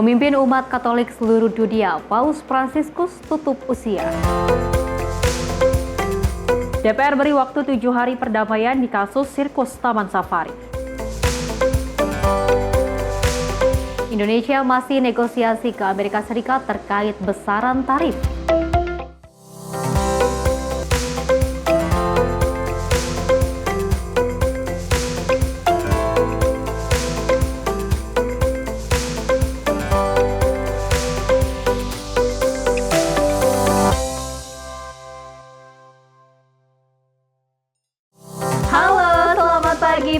Pemimpin umat Katolik seluruh dunia, Paus Fransiskus tutup usia. DPR beri waktu 7 hari perdamaian di kasus sirkus Taman Safari. Indonesia masih negosiasi ke Amerika Serikat terkait besaran tarif.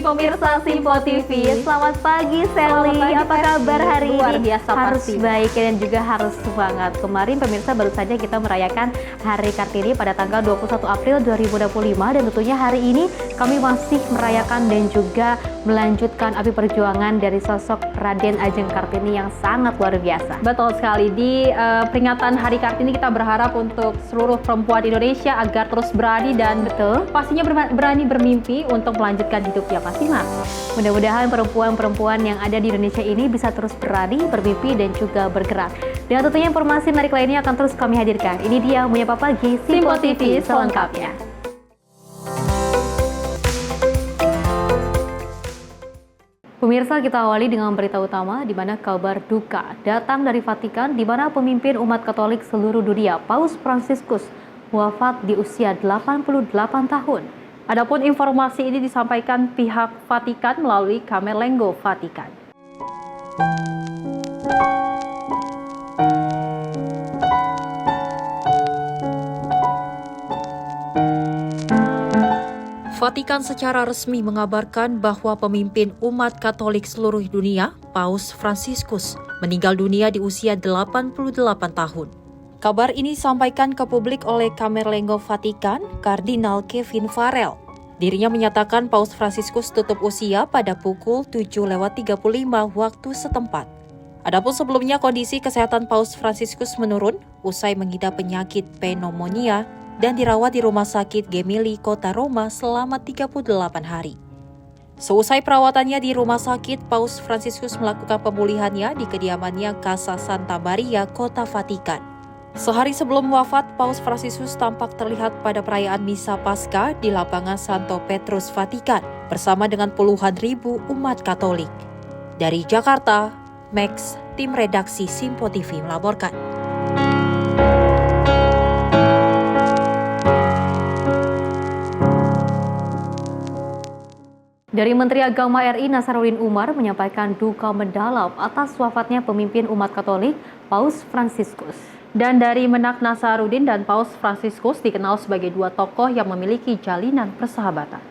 Pemirsa Simpo TV, selamat pagi Sally. Apa kabar hari luar ini? Biasa harus pasti. baik dan juga harus semangat. Kemarin pemirsa baru saja kita merayakan Hari Kartini pada tanggal 21 April 2025 dan tentunya hari ini kami masih merayakan dan juga melanjutkan api perjuangan dari sosok Raden Ajeng Kartini yang sangat luar biasa. Betul sekali, di peringatan Hari Kartini kita berharap untuk seluruh perempuan Indonesia agar terus berani dan pastinya berani bermimpi untuk melanjutkan hidupnya masing-masing. Mudah-mudahan perempuan-perempuan yang ada di Indonesia ini bisa terus berani, bermimpi dan juga bergerak. Dan tentunya informasi menarik lainnya akan terus kami hadirkan. Ini dia Menyapa Pagi Simpo TV selengkapnya. Pemirsa, kita awali dengan berita utama di mana kabar duka datang dari Vatikan di mana pemimpin umat Katolik seluruh dunia, Paus Fransiskus, wafat di usia 88 tahun. Adapun informasi ini disampaikan pihak Vatikan melalui Camerlengo Vatikan. Vatikan secara resmi mengabarkan bahwa pemimpin umat Katolik seluruh dunia, Paus Fransiskus, meninggal dunia di usia 88 tahun. Kabar ini disampaikan ke publik oleh Camerlengo Vatikan, Kardinal Kevin Farrell. Dirinya menyatakan Paus Fransiskus tutup usia pada pukul 7:35 waktu setempat. Adapun sebelumnya kondisi kesehatan Paus Fransiskus menurun usai mengidap penyakit pneumonia dan dirawat di Rumah Sakit Gemelli, Kota Roma selama 38 hari. Seusai perawatannya di rumah sakit, Paus Fransiskus melakukan pemulihannya di kediamannya Casa Santa Maria, Kota Vatikan. Sehari sebelum wafat, Paus Fransiskus tampak terlihat pada perayaan Misa Paskah di lapangan Santo Petrus, Vatikan, bersama dengan puluhan ribu umat Katolik. Dari Jakarta, Max, tim redaksi Simpo TV melaporkan. Dari Menteri Agama RI Nasaruddin Umar menyampaikan duka mendalam atas wafatnya pemimpin umat Katolik, Paus Fransiskus. Dan dari Menak Nasaruddin dan Paus Fransiskus dikenal sebagai dua tokoh yang memiliki jalinan persahabatan.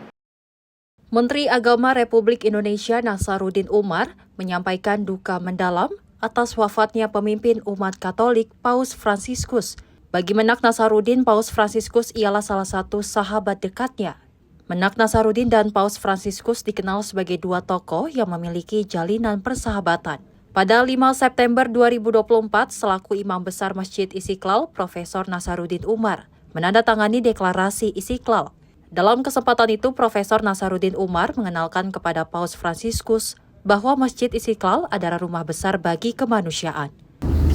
Menteri Agama Republik Indonesia Nasaruddin Umar menyampaikan duka mendalam atas wafatnya pemimpin umat Katolik, Paus Fransiskus. Bagi Menak Nasaruddin, Paus Fransiskus ialah salah satu sahabat dekatnya. Menak Nasaruddin dan Paus Fransiskus dikenal sebagai dua tokoh yang memiliki jalinan persahabatan. Pada 5 September 2024, selaku Imam Besar Masjid Istiqlal, Profesor Nasaruddin Umar menandatangani deklarasi Istiqlal. Dalam kesempatan itu, Profesor Nasaruddin Umar mengenalkan kepada Paus Fransiskus bahwa Masjid Istiqlal adalah rumah besar bagi kemanusiaan.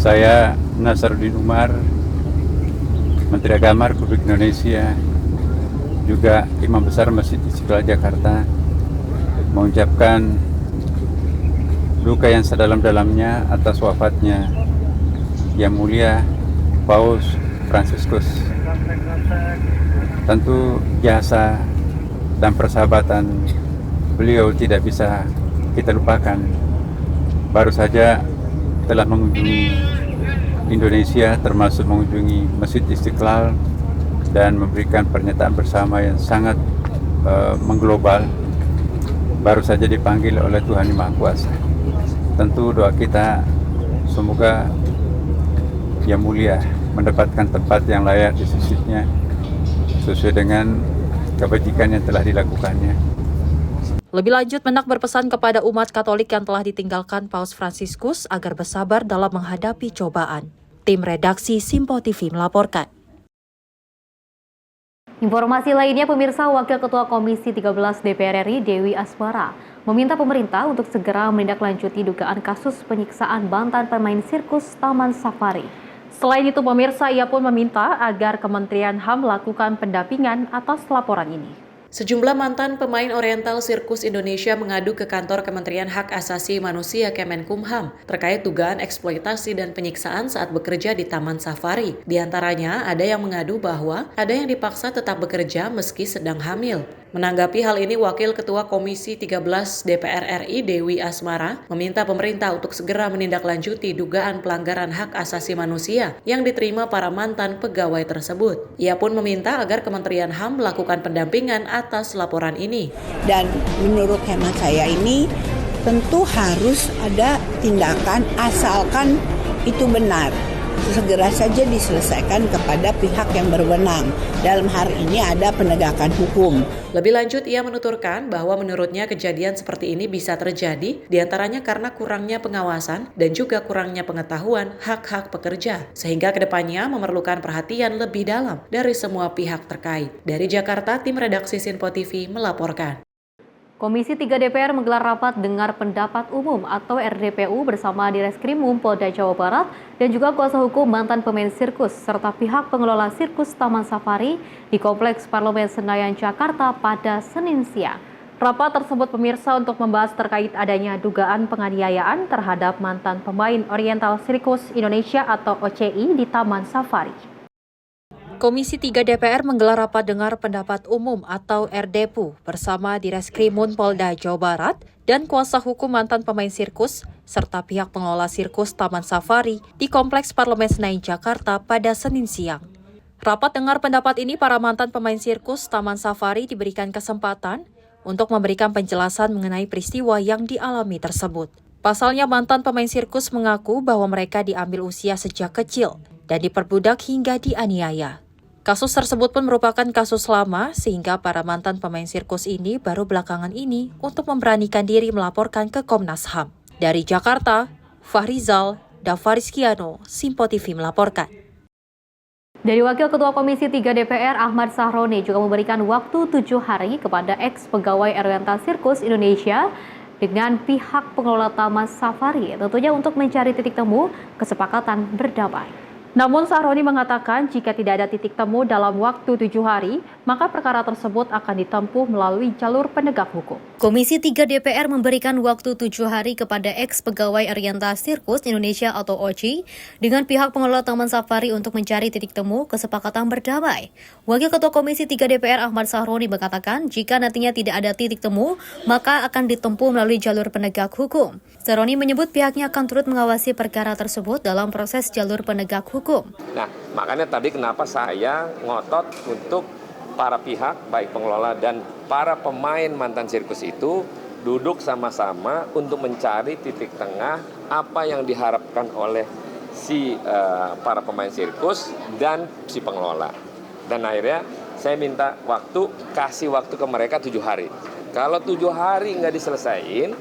Saya Nasaruddin Umar, Menteri Agama Republik Indonesia, juga Imam Besar Masjid Istiqlal Jakarta, mengucapkan duka yang sedalam-dalamnya atas wafatnya Yang Mulia Paus Fransiskus. Tentu jasa dan persahabatan beliau tidak bisa kita lupakan. Baru saja telah mengunjungi Indonesia, termasuk mengunjungi Masjid Istiqlal dan memberikan pernyataan bersama yang sangat mengglobal. Baru saja dipanggil oleh Tuhan Yang Maha Kuasa. Tentu doa kita semoga Yang Mulia mendapatkan tempat yang layak di sisinya sesuai dengan kebajikan yang telah dilakukannya. Lebih lanjut, Menak berpesan kepada umat Katolik yang telah ditinggalkan Paus Fransiskus agar bersabar dalam menghadapi cobaan. Tim redaksi Simpo TV melaporkan. Informasi lainnya, pemirsa, Wakil Ketua Komisi 13 DPR RI Dewi Asmara meminta pemerintah untuk segera menindaklanjuti dugaan kasus penyiksaan mantan pemain sirkus Taman Safari. Selain itu, pemirsa, ia pun meminta agar Kementerian HAM melakukan pendampingan atas laporan ini. Sejumlah mantan pemain Oriental Sirkus Indonesia mengadu ke kantor Kementerian Hak Asasi Manusia Kemenkumham terkait dugaan eksploitasi dan penyiksaan saat bekerja di Taman Safari. Di antaranya, ada yang mengadu bahwa ada yang dipaksa tetap bekerja meski sedang hamil. Menanggapi hal ini, Wakil Ketua Komisi 13 DPR RI Dewi Asmara meminta pemerintah untuk segera menindaklanjuti dugaan pelanggaran hak asasi manusia yang diterima para mantan pegawai tersebut. Ia pun meminta agar Kementerian HAM melakukan pendampingan atas laporan ini. Dan menurut hemat saya ini tentu harus ada tindakan asalkan itu benar. Segera saja diselesaikan kepada pihak yang berwenang. Dalam hal ini ada penegakan hukum. Lebih lanjut, ia menuturkan bahwa menurutnya kejadian seperti ini bisa terjadi diantaranya karena kurangnya pengawasan dan juga kurangnya pengetahuan hak-hak pekerja, sehingga kedepannya memerlukan perhatian lebih dalam dari semua pihak terkait. Dari Jakarta, tim redaksi Sinpo TV melaporkan. Komisi 3 DPR menggelar rapat dengar pendapat umum atau RDPU bersama Direskrimum Polda Jawa Barat dan juga kuasa hukum mantan pemain sirkus serta pihak pengelola sirkus Taman Safari di Kompleks Parlemen Senayan, Jakarta pada Senin siang. Rapat tersebut, pemirsa, untuk membahas terkait adanya dugaan penganiayaan terhadap mantan pemain Oriental Sirkus Indonesia atau OCI di Taman Safari. Komisi 3 DPR menggelar rapat dengar pendapat umum atau RDPU bersama Direskrimum Polda Jawa Barat dan kuasa hukum mantan pemain sirkus serta pihak pengelola sirkus Taman Safari di Kompleks Parlemen Senayan, Jakarta pada Senin siang. Rapat dengar pendapat ini, para mantan pemain sirkus Taman Safari diberikan kesempatan untuk memberikan penjelasan mengenai peristiwa yang dialami tersebut. Pasalnya, mantan pemain sirkus mengaku bahwa mereka diambil usia sejak kecil dan diperbudak hingga dianiaya. Kasus tersebut pun merupakan kasus lama sehingga para mantan pemain sirkus ini baru belakangan ini untuk memberanikan diri melaporkan ke Komnas HAM. Dari Jakarta, Fahrizal, Davarizkiano, Sinpo TV melaporkan. Dari Wakil Ketua Komisi 3 DPR Ahmad Sahroni juga memberikan waktu 7 hari kepada ex-pegawai Oriental Sirkus Indonesia dengan pihak pengelola Taman Safari, tentunya untuk mencari titik temu kesepakatan berdamai. Namun Sahroni mengatakan jika tidak ada titik temu dalam waktu 7 hari, maka perkara tersebut akan ditempuh melalui jalur penegak hukum. Komisi 3 DPR memberikan waktu 7 hari kepada ex-pegawai Oriental Sirkus Indonesia atau OCI dengan pihak pengelola Taman Safari untuk mencari titik temu kesepakatan berdamai. Wakil Ketua Komisi 3 DPR Ahmad Sahroni mengatakan jika nantinya tidak ada titik temu, maka akan ditempuh melalui jalur penegak hukum. Sahroni menyebut pihaknya akan turut mengawasi perkara tersebut dalam proses jalur penegak hukum. Nah, makanya tadi kenapa saya ngotot untuk para pihak, baik pengelola dan para pemain mantan sirkus itu duduk sama-sama untuk mencari titik tengah apa yang diharapkan oleh para pemain sirkus dan si pengelola. Dan akhirnya saya minta kasih waktu ke mereka 7 hari. Kalau 7 hari nggak diselesaikan,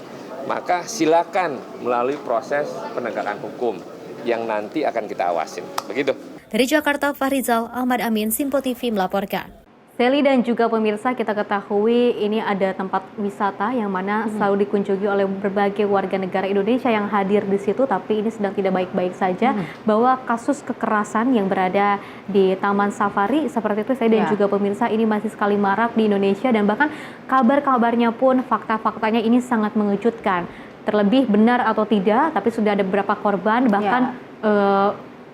maka silakan melalui proses penegakan hukum yang nanti akan kita awasin. Begitu. Dari Jakarta, Fahrizal, Ahmad Amin, Sinpo TV melaporkan. Seli dan juga pemirsa, kita ketahui ini ada tempat wisata yang mana selalu dikunjungi oleh berbagai warga negara Indonesia yang hadir di situ, tapi ini sedang tidak baik-baik saja. Bahwa kasus kekerasan yang berada di Taman Safari seperti itu, saya dan juga pemirsa, ini masih sekali marak di Indonesia dan bahkan kabar-kabarnya pun fakta-faktanya ini sangat mengejutkan. Terlebih benar atau tidak, tapi sudah ada beberapa korban, bahkan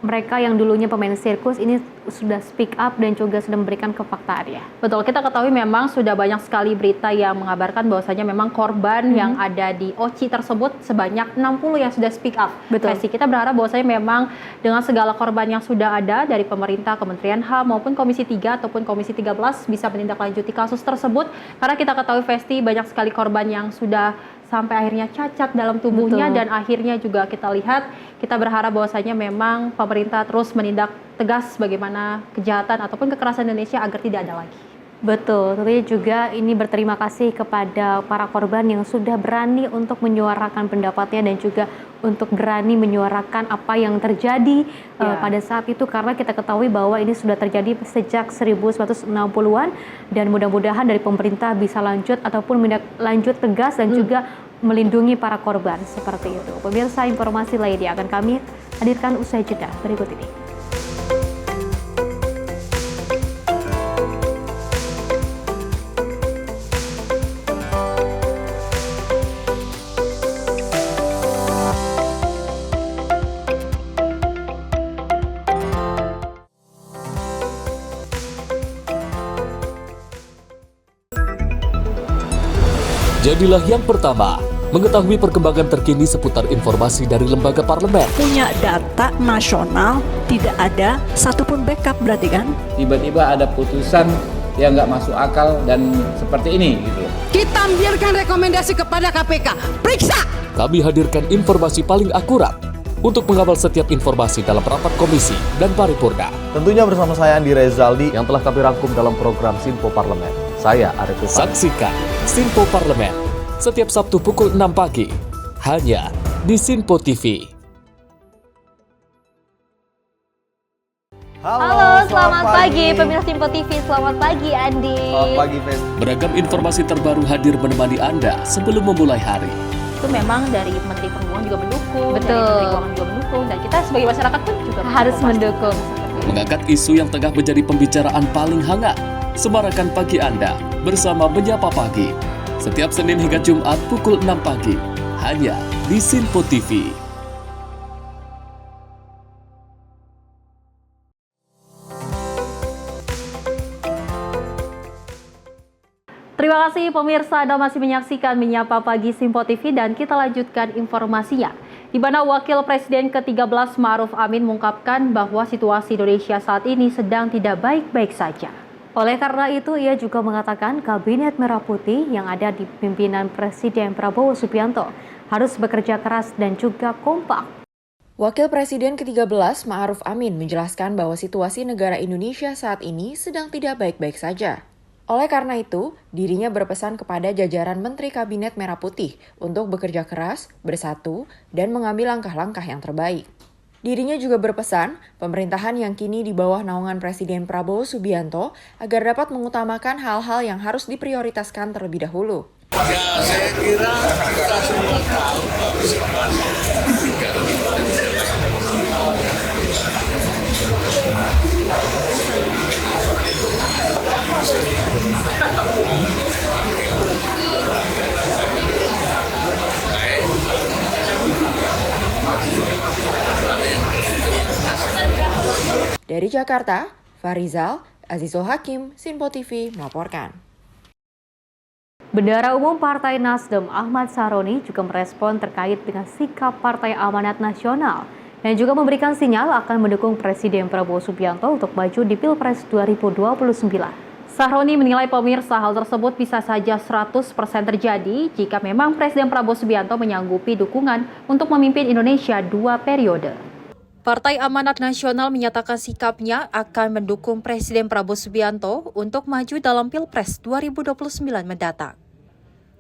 mereka yang dulunya pemain sirkus ini sudah speak up dan juga sudah memberikan kefaktaannya. Betul, kita ketahui memang sudah banyak sekali berita yang mengabarkan bahwasanya memang korban yang ada di OCI tersebut sebanyak 60 yang sudah speak up. Betul. Kita berharap bahwasanya memang dengan segala korban yang sudah ada dari pemerintah, Kementerian HAM maupun Komisi 3 ataupun Komisi 13 bisa menindaklanjuti kasus tersebut, karena kita ketahui Festi banyak sekali korban yang sudah sampai akhirnya cacat dalam tubuhnya. Betul. Dan akhirnya juga kita berharap bahwasanya memang pemerintah terus menindak tegas bagaimana kejahatan ataupun kekerasan Indonesia agar tidak ada lagi. Betul, tentunya juga ini berterima kasih kepada para korban yang sudah berani untuk menyuarakan pendapatnya dan juga untuk berani menyuarakan apa yang terjadi pada saat itu, karena kita ketahui bahwa ini sudah terjadi sejak 1960-an dan mudah-mudahan dari pemerintah bisa lanjut ataupun lanjut tegas dan juga melindungi para korban seperti itu. Pemirsa, informasi lainnya akan kami hadirkan usai jeda berikut ini. Jadilah yang pertama mengetahui perkembangan terkini seputar informasi dari lembaga parlemen. Punya data nasional, tidak ada satupun backup berarti kan? Tiba-tiba ada putusan yang nggak masuk akal dan seperti ini gitu. Kita biarkan rekomendasi kepada KPK, periksa! Kami hadirkan informasi paling akurat untuk mengawal setiap informasi dalam rapat komisi dan paripurna. Tentunya bersama saya Andi Rezaldi yang telah kami rangkum dalam program Sinpo Parlemen. Saya Arif Rifani. Saksikan Sinpo Parlemen setiap Sabtu pukul 6 pagi hanya di Sinpo TV. Halo, selamat pagi pemirsa Sinpo TV. Selamat pagi Andi. Selamat pagi, Fen. Beragam informasi terbaru hadir menemani Anda sebelum memulai hari. Itu memang dari Menteri Perhubungan juga mendukung, Betul. dari Menteri Keuangan juga mendukung, dan kita sebagai masyarakat pun juga Harus mendukung. Mengangkat isu yang tengah menjadi pembicaraan paling hangat. Semarakan pagi Anda bersama Menyapa Pagi. Setiap Senin hingga Jumat pukul 6 pagi. Hanya di Sinpo TV. Terima kasih pemirsa, Anda masih menyaksikan Menyapa Pagi Sinpo TV dan kita lanjutkan informasinya. Di mana Wakil Presiden ke-13 Ma'ruf Amin mengungkapkan bahwa situasi Indonesia saat ini sedang tidak baik-baik saja. Oleh karena itu, ia juga mengatakan Kabinet Merah Putih yang ada di pimpinan Presiden Prabowo Subianto harus bekerja keras dan juga kompak. Wakil Presiden ke-13 Ma'ruf Amin menjelaskan bahwa situasi negara Indonesia saat ini sedang tidak baik-baik saja. Oleh karena itu, dirinya berpesan kepada jajaran Menteri Kabinet Merah Putih untuk bekerja keras, bersatu, dan mengambil langkah-langkah yang terbaik. Dirinya juga berpesan, pemerintahan yang kini di bawah naungan Presiden Prabowo Subianto agar dapat mengutamakan hal-hal yang harus diprioritaskan terlebih dahulu. Ya, saya kira kita semua tahu bahwa Dari Jakarta, Farizal, Azizul Hakim, Sinpo TV melaporkan. Bendahara Umum Partai Nasdem Ahmad Saroni juga merespon terkait dengan sikap Partai Amanat Nasional dan juga memberikan sinyal akan mendukung Presiden Prabowo Subianto untuk maju di Pilpres 2029. Saroni menilai pemirsa hal tersebut bisa saja 100% terjadi jika memang Presiden Prabowo Subianto menyanggupi dukungan untuk memimpin Indonesia 2 periode. Partai Amanat Nasional menyatakan sikapnya akan mendukung Presiden Prabowo Subianto untuk maju dalam Pilpres 2029 mendatang.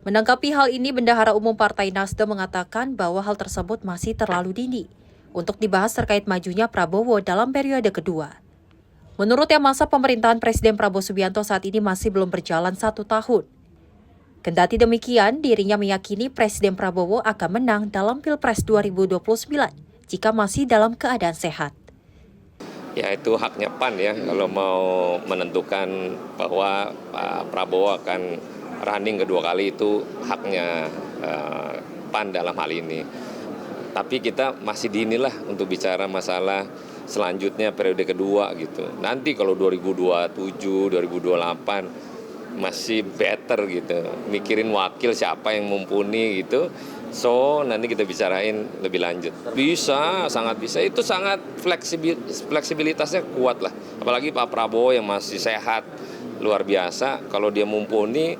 Menanggapi hal ini, Bendahara Umum Partai Nasdem mengatakan bahwa hal tersebut masih terlalu dini untuk dibahas terkait majunya Prabowo dalam periode kedua. Menurutnya, masa pemerintahan Presiden Prabowo Subianto saat ini masih belum berjalan 1 tahun. Kendati demikian, dirinya meyakini Presiden Prabowo akan menang dalam Pilpres 2029 jika masih dalam keadaan sehat. Ya, itu haknya PAN ya, kalau mau menentukan bahwa Pak Prabowo akan running kedua kali, itu haknya PAN dalam hal ini. Tapi kita masih dini lah untuk bicara masalah selanjutnya periode kedua gitu. Nanti kalau 2027, 2028 masih better gitu. Mikirin wakil siapa yang mumpuni gitu. So, nanti kita bicarain lebih lanjut. Bisa, sangat bisa. Itu sangat fleksibilitasnya kuat lah. Apalagi Pak Prabowo yang masih sehat, luar biasa. Kalau dia mumpuni,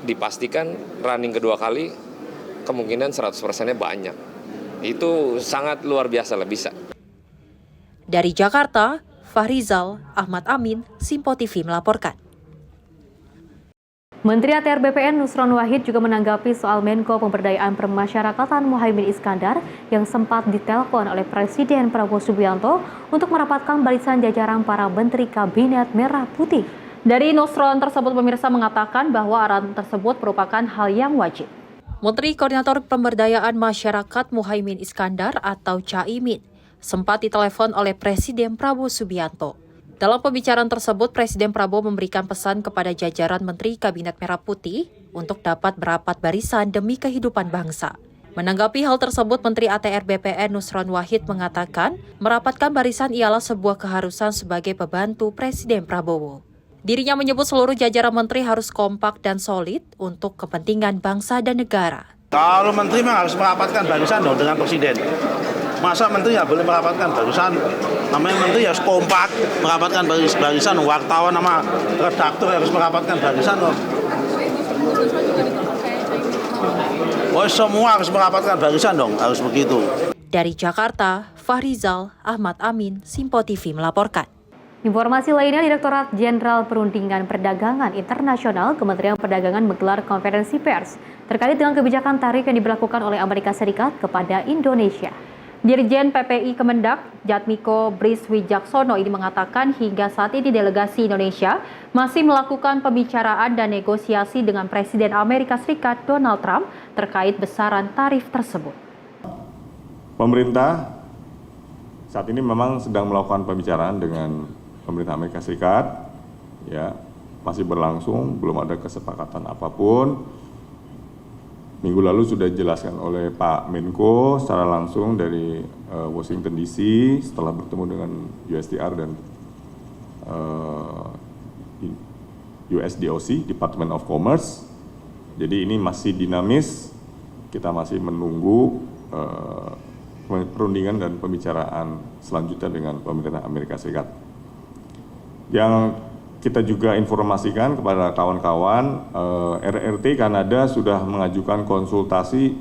dipastikan running kedua kali, kemungkinan 100%-nya banyak. Itu sangat luar biasa lah, bisa. Dari Jakarta, Fahrizal, Ahmad Amin, Sinpo TV melaporkan. Menteri ATR BPN Nusron Wahid juga menanggapi soal Menko Pemberdayaan Permasyarakatan Muhaimin Iskandar yang sempat ditelepon oleh Presiden Prabowo Subianto untuk merapatkan barisan jajaran para Menteri Kabinet Merah Putih. Dari Nusron tersebut, pemirsa mengatakan bahwa arahan tersebut merupakan hal yang wajib. Menteri Koordinator Pemberdayaan Masyarakat Muhaimin Iskandar atau Caimin sempat ditelepon oleh Presiden Prabowo Subianto. Dalam pembicaraan tersebut, Presiden Prabowo memberikan pesan kepada jajaran Menteri Kabinet Merah Putih untuk dapat merapat barisan demi kehidupan bangsa. Menanggapi hal tersebut, Menteri ATR BPN Nusron Wahid mengatakan, merapatkan barisan ialah sebuah keharusan sebagai pembantu Presiden Prabowo. Dirinya menyebut seluruh jajaran menteri harus kompak dan solid untuk kepentingan bangsa dan negara. Kalau menteri memang harus merapatkan barisan dong dengan Presiden. Masa menteri ya boleh merapatkan barisan? Namanya menteri harus kompak, merapatkan barisan. Wartawan sama redaktur harus merapatkan barisan loh. Oh, semua harus merapatkan barisan dong, harus begitu. Dari Jakarta, Fahrizal Ahmad Amin, Simpo TV melaporkan. Informasi lainnya, Direktorat Jenderal Perundingan Perdagangan Internasional Kementerian Perdagangan menggelar konferensi pers terkait dengan kebijakan tarif yang diberlakukan oleh Amerika Serikat kepada Indonesia. Dirjen PPI Kemendak, Jatmiko Briswijaksono ini mengatakan hingga saat ini delegasi Indonesia masih melakukan pembicaraan dan negosiasi dengan Presiden Amerika Serikat Donald Trump terkait besaran tarif tersebut. Pemerintah saat ini memang sedang melakukan pembicaraan dengan pemerintah Amerika Serikat, ya masih berlangsung, belum ada kesepakatan apapun. Minggu lalu sudah dijelaskan oleh Pak Menko secara langsung dari Washington DC setelah bertemu dengan USTR dan USDOC, Department of Commerce. Jadi ini masih dinamis, kita masih menunggu perundingan dan pembicaraan selanjutnya dengan pemerintah Amerika Serikat. Yang kita juga informasikan kepada kawan-kawan, RRT Kanada sudah mengajukan konsultasi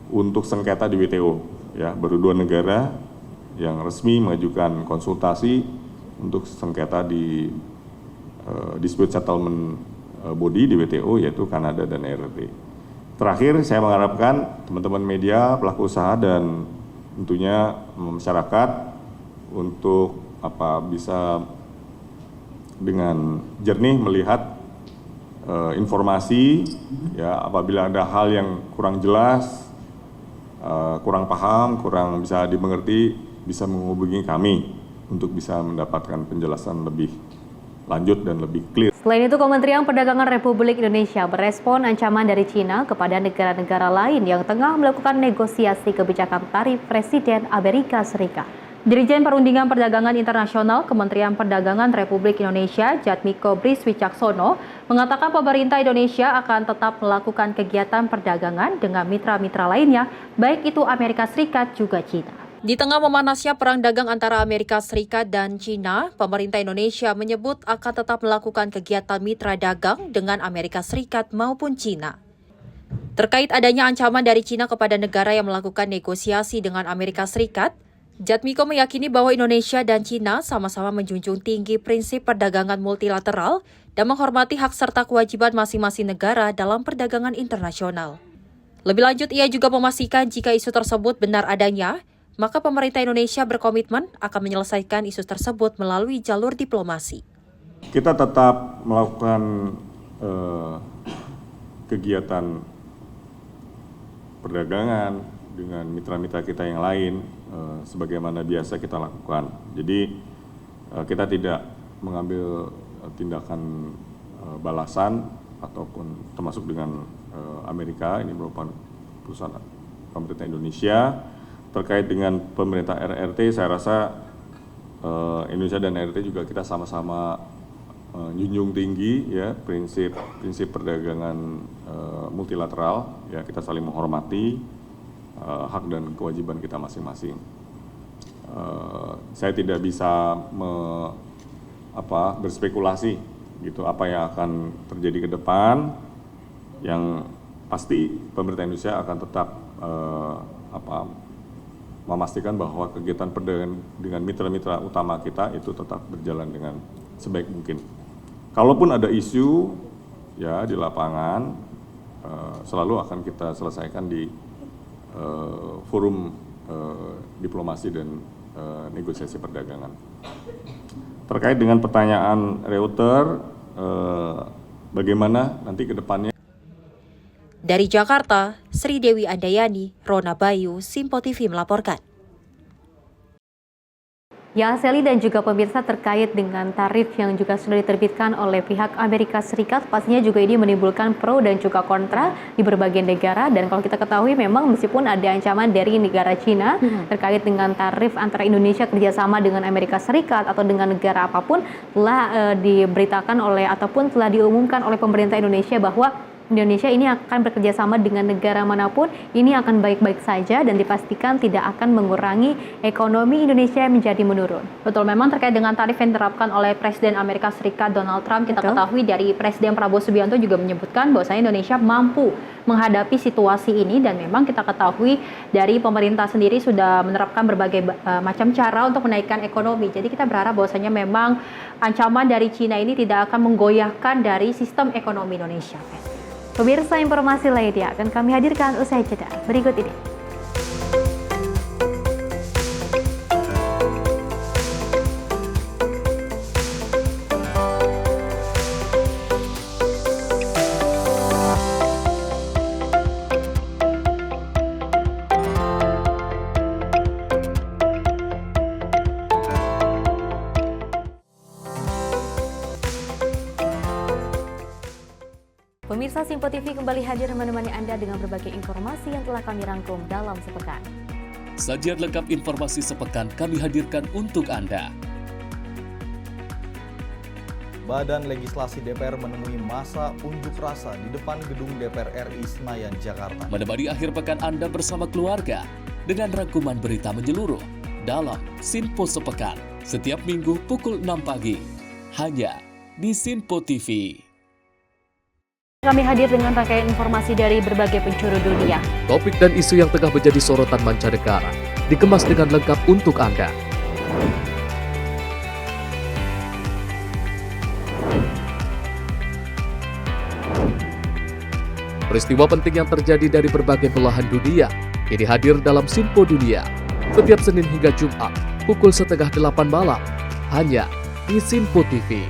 untuk sengketa di WTO. Ya, baru 2 negara yang resmi mengajukan konsultasi untuk sengketa di Dispute Settlement Body di WTO, yaitu Kanada dan RRT. Terakhir, saya mengharapkan teman-teman media, pelaku usaha dan tentunya masyarakat untuk bisa dengan jernih melihat informasi, ya apabila ada hal yang kurang jelas, kurang paham, kurang bisa dimengerti, bisa menghubungi kami untuk bisa mendapatkan penjelasan lebih lanjut dan lebih clear. Selain itu, Kementerian Perdagangan Republik Indonesia merespon ancaman dari Cina kepada negara-negara lain yang tengah melakukan negosiasi kebijakan tarif Presiden Amerika Serikat. Dirjen Perundingan Perdagangan Internasional Kementerian Perdagangan Republik Indonesia, Jatmiko Briswijaksono, mengatakan pemerintah Indonesia akan tetap melakukan kegiatan perdagangan dengan mitra-mitra lainnya, baik itu Amerika Serikat juga Cina. Di tengah memanasnya perang dagang antara Amerika Serikat dan Cina, pemerintah Indonesia menyebut akan tetap melakukan kegiatan mitra dagang dengan Amerika Serikat maupun Cina. Terkait adanya ancaman dari Cina kepada negara yang melakukan negosiasi dengan Amerika Serikat, Jatmiko meyakini bahwa Indonesia dan Cina sama-sama menjunjung tinggi prinsip perdagangan multilateral dan menghormati hak serta kewajiban masing-masing negara dalam perdagangan internasional. Lebih lanjut, ia juga memastikan jika isu tersebut benar adanya, maka pemerintah Indonesia berkomitmen akan menyelesaikan isu tersebut melalui jalur diplomasi. Kita tetap melakukan kegiatan perdagangan dengan mitra-mitra kita yang lain, sebagaimana biasa kita lakukan. Jadi kita tidak mengambil tindakan balasan ataupun termasuk dengan Amerika, ini merupakan perusahaan pemerintah Indonesia. Terkait dengan pemerintah RRT, saya rasa Indonesia dan RRT juga kita sama-sama junjung tinggi ya prinsip perdagangan multilateral, ya kita saling menghormati hak dan kewajiban kita masing-masing. Saya tidak bisa berspekulasi gitu apa yang akan terjadi ke depan. Yang pasti pemerintah Indonesia akan tetap memastikan bahwa kegiatan perdagangan dengan mitra-mitra utama kita itu tetap berjalan dengan sebaik mungkin. Kalaupun ada isu ya di lapangan selalu akan kita selesaikan di forum diplomasi dan negosiasi perdagangan. Terkait dengan pertanyaan Reuters, bagaimana nanti ke depannya? Dari Jakarta, Sri Dewi Andayani, Rona Bayu, Simpo TV melaporkan. Ya, Sally dan juga pemirsa, terkait dengan tarif yang juga sudah diterbitkan oleh pihak Amerika Serikat, pastinya juga ini menimbulkan pro dan juga kontra di berbagai negara. Dan kalau kita ketahui memang meskipun ada ancaman dari negara Cina terkait dengan tarif antara Indonesia kerjasama dengan Amerika Serikat atau dengan negara apapun, telah diberitakan oleh ataupun telah diumumkan oleh pemerintah Indonesia bahwa Indonesia ini akan bekerja sama dengan negara manapun, ini akan baik-baik saja dan dipastikan tidak akan mengurangi ekonomi Indonesia menjadi menurun. Betul, memang terkait dengan tarif yang diterapkan oleh Presiden Amerika Serikat Donald Trump, kita ketahui dari Presiden Prabowo Subianto juga menyebutkan bahwasanya Indonesia mampu menghadapi situasi ini, dan memang kita ketahui dari pemerintah sendiri sudah menerapkan berbagai macam cara untuk menaikkan ekonomi. Jadi kita berharap bahwasanya memang ancaman dari Cina ini tidak akan menggoyahkan dari sistem ekonomi Indonesia. Pemirsa, informasi lainnya akan kami hadirkan usai jeda berikut ini. Pemirsa, Simpo TV kembali hadir menemani Anda dengan berbagai informasi yang telah kami rangkum dalam sepekan. Sajian lengkap informasi sepekan kami hadirkan untuk Anda. Badan Legislasi DPR menemui masa unjuk rasa di depan gedung DPR RI Senayan, Jakarta. Menemani akhir pekan Anda bersama keluarga dengan rangkuman berita menyeluruh dalam Simpo Sepekan setiap minggu pukul 6 pagi hanya di Simpo TV. Kami hadir dengan rangkaian informasi dari berbagai penjuru dunia. Topik dan isu yang tengah menjadi sorotan mancanegara dikemas dengan lengkap untuk Anda. Peristiwa penting yang terjadi dari berbagai belahan dunia ini hadir dalam Simpo Dunia setiap Senin hingga Jumat pukul 7:30 malam hanya di Simpo TV.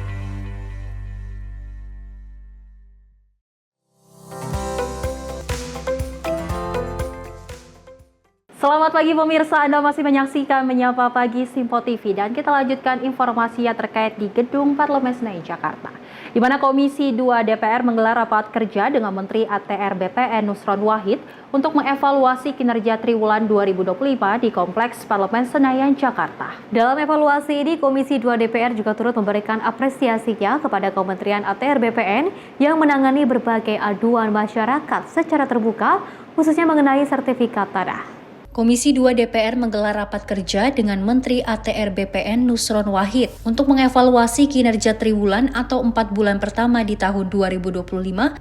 Selamat pagi pemirsa, Anda masih menyaksikan Menyapa Pagi Simpo TV, dan kita lanjutkan informasi yang terkait di Gedung Parlemen Senayan, Jakarta, di mana Komisi 2 DPR menggelar rapat kerja dengan Menteri ATR BPN Nusron Wahid untuk mengevaluasi kinerja triwulan 2025 di Kompleks Parlemen Senayan, Jakarta. Dalam evaluasi ini, Komisi 2 DPR juga turut memberikan apresiasinya kepada Kementerian ATR BPN yang menangani berbagai aduan masyarakat secara terbuka, khususnya mengenai sertifikat tanah. Komisi 2 DPR menggelar rapat kerja dengan Menteri ATR BPN Nusron Wahid untuk mengevaluasi kinerja triwulan atau 4 bulan pertama di tahun 2025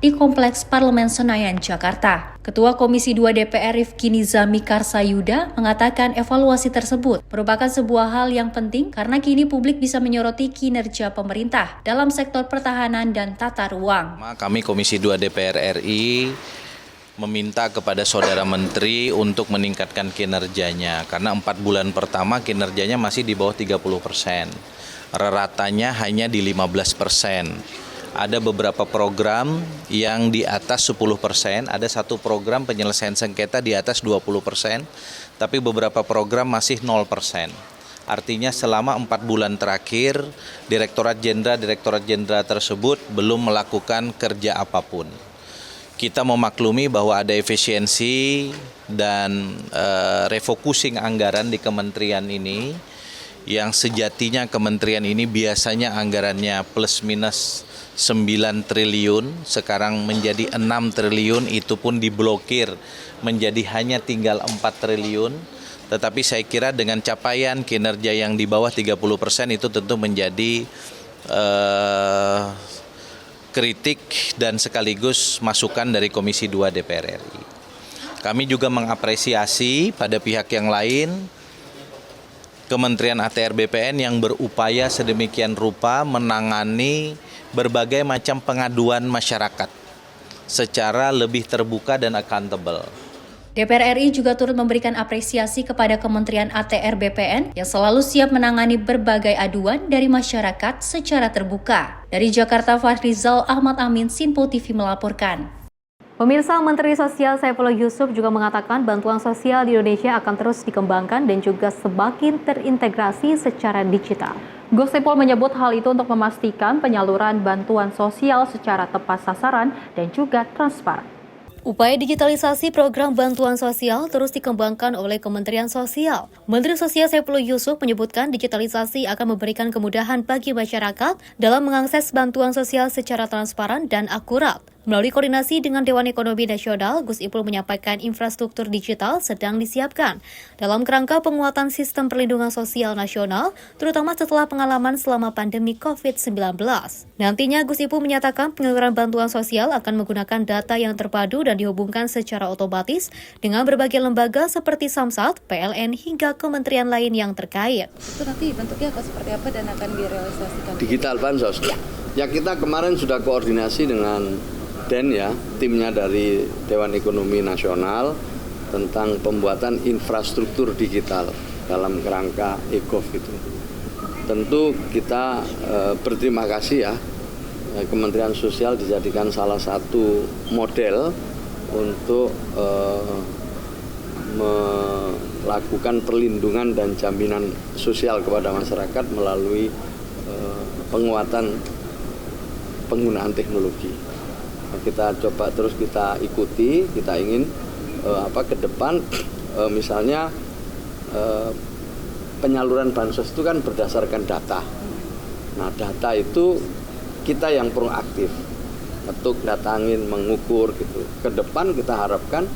di Kompleks Parlemen Senayan, Jakarta. Ketua Komisi 2 DPR Rifki Nizami Karsayuda mengatakan evaluasi tersebut merupakan sebuah hal yang penting karena kini publik bisa menyoroti kinerja pemerintah dalam sektor pertahanan dan tata ruang. Kami Komisi 2 DPR RI meminta kepada Saudara Menteri untuk meningkatkan kinerjanya karena 4 bulan pertama kinerjanya masih di bawah 30%. Ratanya hanya di 15%. Ada beberapa program yang di atas 10%, ada satu program penyelesaian sengketa di atas 20%, tapi beberapa program masih 0%. Artinya selama 4 bulan terakhir, Direktorat Jenderal tersebut belum melakukan kerja apapun. Kita memaklumi bahwa ada efisiensi dan refocusing anggaran di kementerian ini, yang sejatinya kementerian ini biasanya anggarannya plus minus 9 triliun, sekarang menjadi 6 triliun, itu pun diblokir menjadi hanya tinggal 4 triliun. Tetapi saya kira dengan capaian kinerja yang di bawah 30% itu tentu menjadi kritik dan sekaligus masukan dari Komisi 2 DPR RI. Kami juga mengapresiasi pada pihak yang lain, Kementerian ATR BPN yang berupaya sedemikian rupa menangani berbagai macam pengaduan masyarakat secara lebih terbuka dan accountable. DPR RI juga turut memberikan apresiasi kepada Kementerian ATR BPN yang selalu siap menangani berbagai aduan dari masyarakat secara terbuka. Dari Jakarta, Fahrizal Ahmad Amin, Sinpo TV melaporkan. Pemirsa, Menteri Sosial Saifullah Yusuf juga mengatakan bantuan sosial di Indonesia akan terus dikembangkan dan juga semakin terintegrasi secara digital. Gus Ipul menyebut hal itu untuk memastikan penyaluran bantuan sosial secara tepat sasaran dan juga transparan. Upaya digitalisasi program bantuan sosial terus dikembangkan oleh Kementerian Sosial. Menteri Sosial Saifullah Yusuf menyebutkan digitalisasi akan memberikan kemudahan bagi masyarakat dalam mengakses bantuan sosial secara transparan dan akurat. Melalui koordinasi dengan Dewan Ekonomi Nasional, Gus Ipul menyampaikan infrastruktur digital sedang disiapkan dalam kerangka penguatan sistem perlindungan sosial nasional, terutama setelah pengalaman selama pandemi COVID-19. Nantinya, Gus Ipul menyatakan penyaluran bantuan sosial akan menggunakan data yang terpadu dan dihubungkan secara otomatis dengan berbagai lembaga seperti Samsat, PLN, hingga kementerian lain yang terkait. Itu nanti bentuknya seperti apa dan akan direalisasikan? Digital bansos. Ya, kita kemarin sudah koordinasi dengan timnya dari Dewan Ekonomi Nasional tentang pembuatan infrastruktur digital dalam kerangka e-gov itu. Tentu kita berterima kasih ya, Kementerian Sosial dijadikan salah satu model untuk melakukan perlindungan dan jaminan sosial kepada masyarakat melalui penguatan penggunaan teknologi. Kita coba terus kita ikuti, kita ingin ke depan misalnya penyaluran bansos itu kan berdasarkan data. Nah, data itu kita yang proaktif, ketuk, datangin, mengukur gitu. Ke depan kita harapkan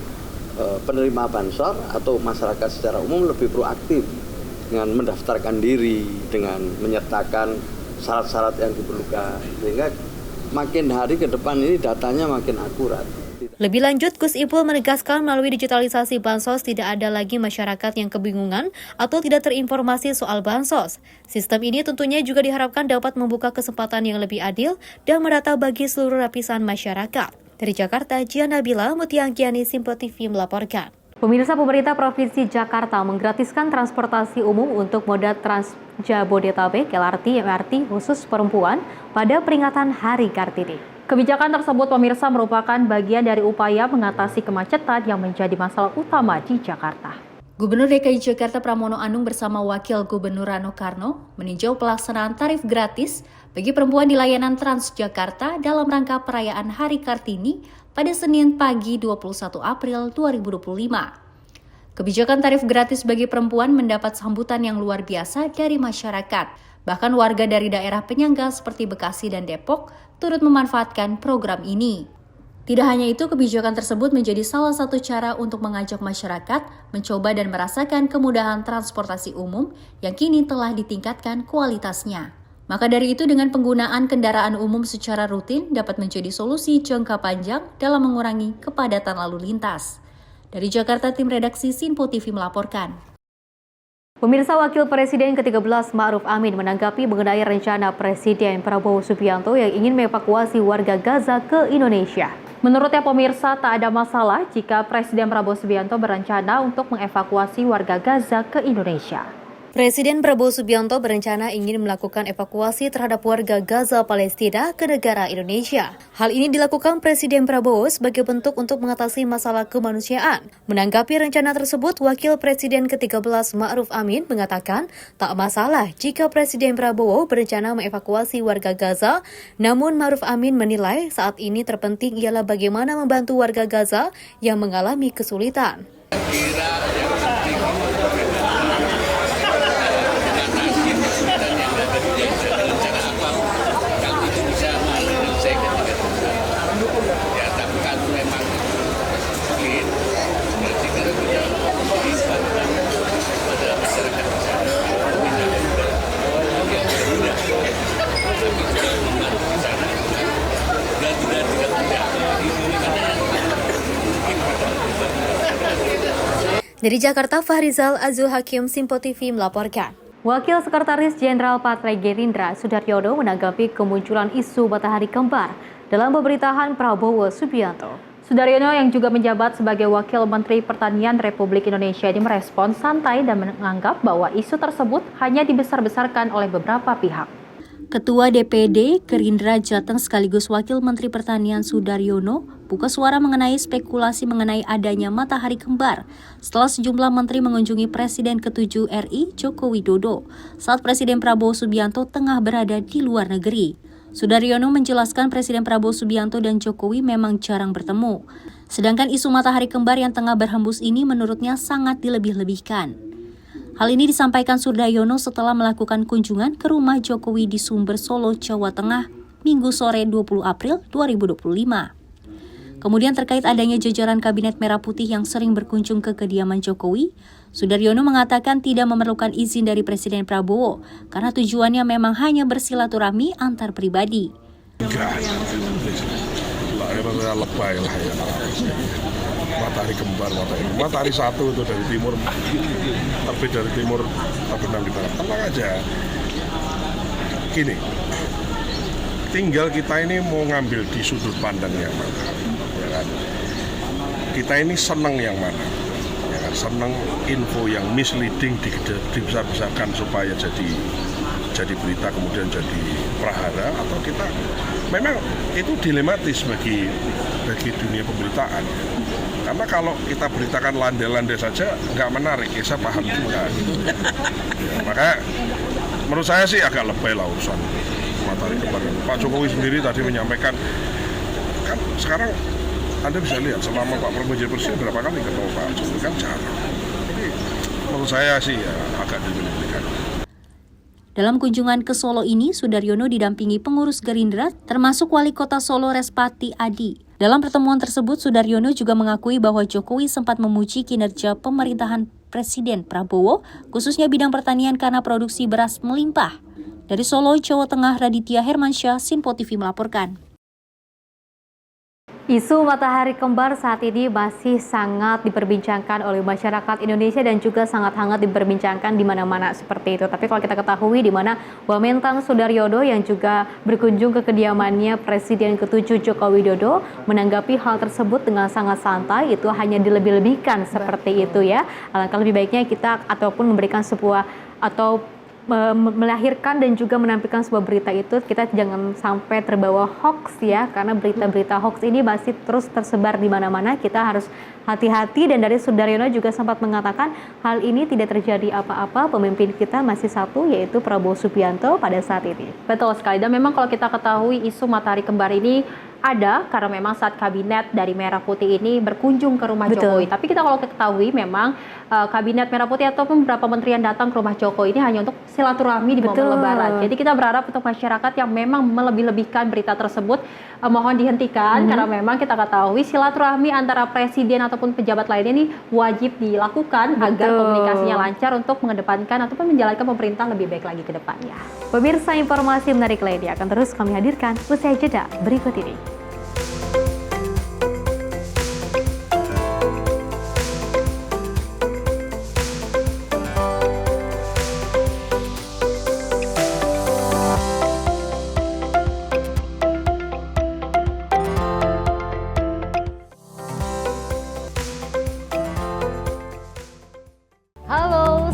penerima bansos atau masyarakat secara umum lebih proaktif dengan mendaftarkan diri, dengan menyertakan syarat-syarat yang diperlukan, sehingga makin hari ke depan ini datanya makin akurat. Lebih lanjut, Gus Ipul menegaskan melalui digitalisasi bansos tidak ada lagi masyarakat yang kebingungan atau tidak terinformasi soal bansos. Sistem ini tentunya juga diharapkan dapat membuka kesempatan yang lebih adil dan merata bagi seluruh lapisan masyarakat. Dari Jakarta, Gia Nabila, Mutia Anggiani, Sinpo TV melaporkan. Pemirsa, pemerintah Provinsi Jakarta menggratiskan transportasi umum untuk moda Trans Jabodetabek, LRT, MRT khusus perempuan pada peringatan Hari Kartini. Kebijakan tersebut, pemirsa, merupakan bagian dari upaya mengatasi kemacetan yang menjadi masalah utama di Jakarta. Gubernur DKI Jakarta Pramono Anung bersama Wakil Gubernur Rano Karno meninjau pelaksanaan tarif gratis bagi perempuan di layanan Transjakarta dalam rangka perayaan Hari Kartini pada Senin pagi 21 April 2025. Kebijakan tarif gratis bagi perempuan mendapat sambutan yang luar biasa dari masyarakat. Bahkan warga dari daerah penyangga seperti Bekasi dan Depok turut memanfaatkan program ini. Tidak hanya itu, kebijakan tersebut menjadi salah satu cara untuk mengajak masyarakat mencoba dan merasakan kemudahan transportasi umum yang kini telah ditingkatkan kualitasnya. Maka dari itu, dengan penggunaan kendaraan umum secara rutin dapat menjadi solusi jangka panjang dalam mengurangi kepadatan lalu lintas. Dari Jakarta, tim redaksi Sinpo TV melaporkan. Pemirsa, Wakil Presiden ke-13 Ma'ruf Amin menanggapi mengenai rencana Presiden Prabowo Subianto yang ingin mengevakuasi warga Gaza ke Indonesia. Menurutnya, pemirsa, tak ada masalah jika Presiden Prabowo Subianto berencana untuk mengevakuasi warga Gaza ke Indonesia. Presiden Prabowo Subianto berencana ingin melakukan evakuasi terhadap warga Gaza Palestina ke negara Indonesia. Hal ini dilakukan Presiden Prabowo sebagai bentuk untuk mengatasi masalah kemanusiaan. Menanggapi rencana tersebut, Wakil Presiden ke-13 Ma'ruf Amin mengatakan tak masalah jika Presiden Prabowo berencana mengevakuasi warga Gaza, namun Ma'ruf Amin menilai saat ini terpenting ialah bagaimana membantu warga Gaza yang mengalami kesulitan. Dari Jakarta, Fahrizal Azul Hakim, Sinpo TV melaporkan. Wakil Sekretaris Jenderal Partai Gerindra Sudaryono menanggapi kemunculan isu matahari kembar dalam pemerintahan Prabowo Subianto. Sudaryono yang juga menjabat sebagai Wakil Menteri Pertanian Republik Indonesia ini merespons santai dan menganggap bahwa isu tersebut hanya dibesar-besarkan oleh beberapa pihak. Ketua DPD Gerindra Jateng sekaligus Wakil Menteri Pertanian Sudaryono buka suara mengenai spekulasi mengenai adanya matahari kembar setelah sejumlah menteri mengunjungi Presiden ke-7 RI Joko Widodo saat Presiden Prabowo Subianto tengah berada di luar negeri. Sudaryono menjelaskan Presiden Prabowo Subianto dan Jokowi memang jarang bertemu. Sedangkan isu matahari kembar yang tengah berhembus ini menurutnya sangat dilebih-lebihkan. Hal ini disampaikan Sudaryono setelah melakukan kunjungan ke rumah Jokowi di Sumber, Solo, Jawa Tengah, Minggu sore 20 April 2025. Kemudian terkait adanya jajaran Kabinet Merah Putih yang sering berkunjung ke kediaman Jokowi, Sudaryono mengatakan tidak memerlukan izin dari Presiden Prabowo karena tujuannya memang hanya bersilaturahmi antar pribadi. Lebay lah ya. Matahari kembar, matahari satu itu dari timur, terbit dari timur, terbenam di barat. Tenang aja. Gini, tinggal kita ini mau ngambil di sudut pandang yang mana, ya kan? Kita ini senang yang mana, ya kan? Senang info yang misleading dibesar-besarkan supaya jadi berita kemudian jadi prahara, atau kita memang itu dilematis bagi dunia pemberitaan. Karena kalau kita beritakan landai-landai saja nggak menarik, ya saya paham juga. Ya, maka menurut saya sih agak lebay lah urusan matahari kembar. Pak Jokowi sendiri tadi menyampaikan, kan sekarang Anda bisa lihat selama Pak Prabowo jadi presiden berapa kali ketemu Pak Jokowi, kan jarang. Jadi menurut saya sih ya agak dilebih-lebihkan. Dalam kunjungan ke Solo ini, Sudaryono didampingi pengurus Gerindra, termasuk Wali Kota Solo Respati Adi. Dalam pertemuan tersebut, Sudaryono juga mengakui bahwa Jokowi sempat memuji kinerja pemerintahan Presiden Prabowo, khususnya bidang pertanian karena produksi beras melimpah. Dari Solo, Jawa Tengah, Raditya Hermansyah, Sinpo TV melaporkan. Isu matahari kembar saat ini masih sangat diperbincangkan oleh masyarakat Indonesia dan juga sangat hangat diperbincangkan di mana-mana seperti itu. Tapi kalau kita ketahui di mana Wamentan Sudaryono yang juga berkunjung ke kediamannya Presiden ke-7 Joko Widodo menanggapi hal tersebut dengan sangat santai, itu hanya dilebih-lebihkan seperti itu ya. Alangkah lebih baiknya kita ataupun memberikan sebuah atau melahirkan dan juga menampilkan sebuah berita itu, kita jangan sampai terbawa hoax ya, karena berita-berita hoax ini masih terus tersebar di mana-mana. Kita harus hati-hati, dan dari Sudaryono juga sempat mengatakan hal ini tidak terjadi apa-apa, pemimpin kita masih satu, yaitu Prabowo Subianto pada saat ini. Betul sekali, dan memang kalau kita ketahui isu matahari kembar ini ada karena memang saat kabinet dari Merah Putih ini berkunjung ke rumah Jokowi. Tapi kita kalau ketahui memang kabinet Merah Putih ataupun beberapa menteri yang datang ke rumah Jokowi ini hanya untuk silaturahmi di momen Lebaran. Jadi kita berharap untuk masyarakat yang memang melebih-lebihkan berita tersebut mohon dihentikan, karena memang kita ketahui silaturahmi antara presiden ataupun pejabat lainnya ini wajib dilakukan agar komunikasinya lancar untuk mengedepankan ataupun menjalankan pemerintah lebih baik lagi ke depannya. Pemirsa, informasi menarik lainnya akan terus kami hadirkan usai jeda berikut ini.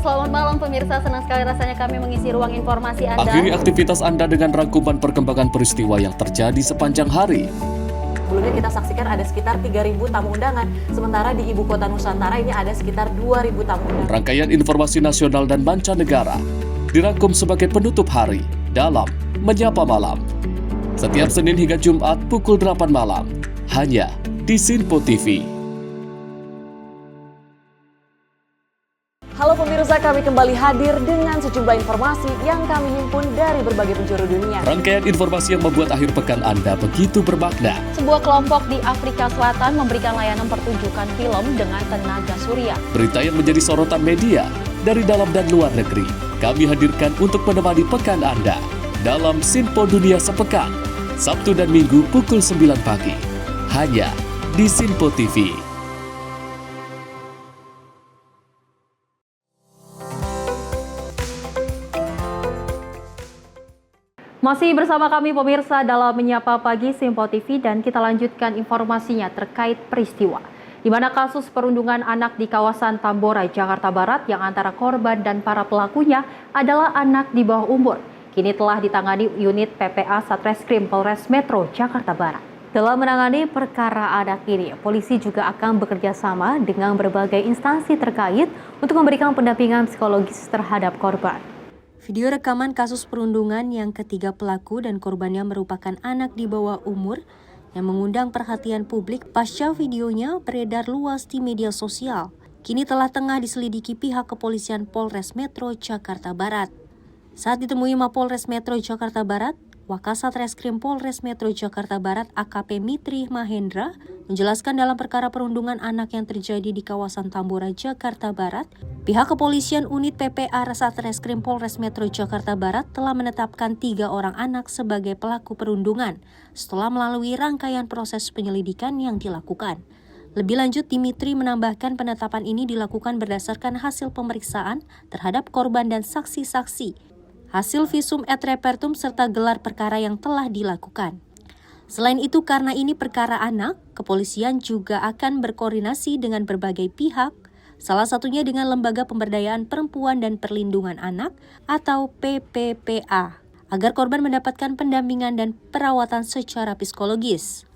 Selamat malam pemirsa, senang sekali rasanya kami mengisi ruang informasi Anda. Akhiri aktivitas Anda dengan rangkuman perkembangan peristiwa yang terjadi sepanjang hari. Sebelumnya kita saksikan ada sekitar 3.000 tamu undangan, sementara di Ibu Kota Nusantara ini ada sekitar 2.000 tamu undangan. Rangkaian informasi nasional dan mancanegara dirangkum sebagai penutup hari dalam Menyapa Malam. Setiap Senin hingga Jumat pukul 8 malam, hanya di Sinpo TV. Halo pemirsa, kami kembali hadir dengan sejumlah informasi yang kami himpun dari berbagai penjuru dunia. Rangkaian informasi yang membuat akhir pekan Anda begitu bermakna. Sebuah kelompok di Afrika Selatan memberikan layanan pertunjukan film dengan tenaga surya. Berita yang menjadi sorotan media dari dalam dan luar negeri, kami hadirkan untuk menemani pekan Anda dalam Sinpo Dunia Sepekan, Sabtu dan Minggu pukul 9 pagi, hanya di Sinpo TV. Masih bersama kami pemirsa dalam Menyapa Pagi Simpo TV dan kita lanjutkan informasinya terkait peristiwa di mana kasus perundungan anak di kawasan Tambora, Jakarta Barat yang antara korban dan para pelakunya adalah anak di bawah umur. Kini telah ditangani unit PPA Satreskrim Polres Metro Jakarta Barat. Dalam menangani perkara anak ini, polisi juga akan bekerja sama dengan berbagai instansi terkait untuk memberikan pendampingan psikologis terhadap korban. Video rekaman kasus perundungan yang ketiga pelaku dan korbannya merupakan anak di bawah umur yang mengundang perhatian publik pasca videonya beredar luas di media sosial. Kini telah tengah diselidiki pihak kepolisian Polres Metro Jakarta Barat. Saat ditemui Mapolres Metro Jakarta Barat, Wakasat Reskrim Polres Metro Jakarta Barat AKP Mitri Mahendra menjelaskan dalam perkara perundungan anak yang terjadi di kawasan Tambora, Jakarta Barat, pihak kepolisian unit PPA Satreskrim Polres Metro Jakarta Barat telah menetapkan 3 orang anak sebagai pelaku perundungan setelah melalui rangkaian proses penyelidikan yang dilakukan. Lebih lanjut, Dimitri menambahkan penetapan ini dilakukan berdasarkan hasil pemeriksaan terhadap korban dan saksi-saksi, hasil visum et repertum serta gelar perkara yang telah dilakukan. Selain itu, karena ini perkara anak, kepolisian juga akan berkoordinasi dengan berbagai pihak, salah satunya dengan Lembaga Pemberdayaan Perempuan dan Perlindungan Anak atau PPPA, agar korban mendapatkan pendampingan dan perawatan secara psikologis.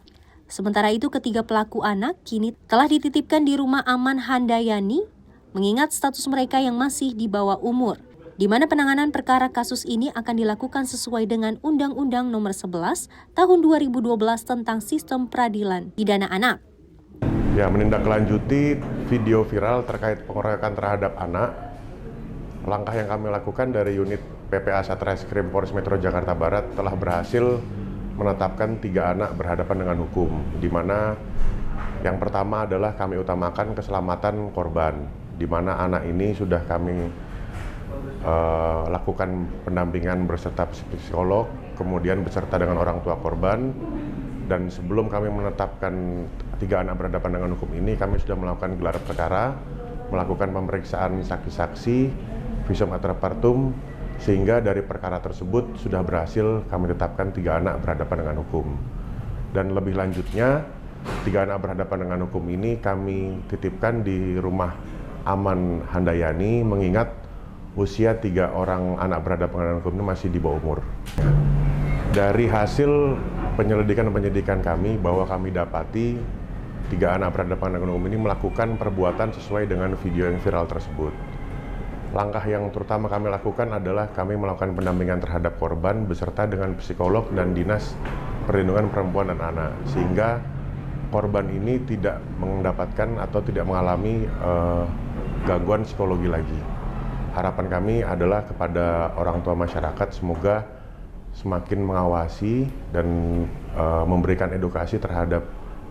Sementara itu, ketiga pelaku anak kini telah dititipkan di Rumah Aman Handayani, mengingat status mereka yang masih di bawah umur, di mana penanganan perkara kasus ini akan dilakukan sesuai dengan Undang-Undang Nomor 11 Tahun 2012 tentang Sistem Peradilan Pidana Anak. Ya, menindaklanjuti video viral terkait pengeroyokan terhadap anak, langkah yang kami lakukan dari unit PPA Satreskrim Polres Metro Jakarta Barat telah berhasil menetapkan 3 anak berhadapan dengan hukum, di mana yang pertama adalah kami utamakan keselamatan korban, di mana anak ini sudah kami lakukan pendampingan beserta psikolog, kemudian beserta dengan orang tua korban, dan sebelum kami menetapkan 3 anak berhadapan dengan hukum ini, kami sudah melakukan gelar perkara, melakukan pemeriksaan saksi-saksi, visum et repertum, sehingga dari perkara tersebut sudah berhasil kami tetapkan 3 anak berhadapan dengan hukum. Dan lebih lanjutnya, 3 anak berhadapan dengan hukum ini kami titipkan di Rumah Aman Handayani, mengingat usia 3 orang anak berhadapan dengan hukum ini masih di bawah umur. Dari hasil penyelidikan kami bahwa kami dapati 3 anak berhadapan dengan hukum ini melakukan perbuatan sesuai dengan video yang viral tersebut. Langkah yang terutama kami lakukan adalah kami melakukan pendampingan terhadap korban beserta dengan psikolog dan Dinas Perlindungan Perempuan dan Anak, sehingga korban ini tidak mendapatkan atau tidak mengalami gangguan psikologi lagi. Harapan kami adalah kepada orang tua masyarakat semoga semakin mengawasi dan memberikan edukasi terhadap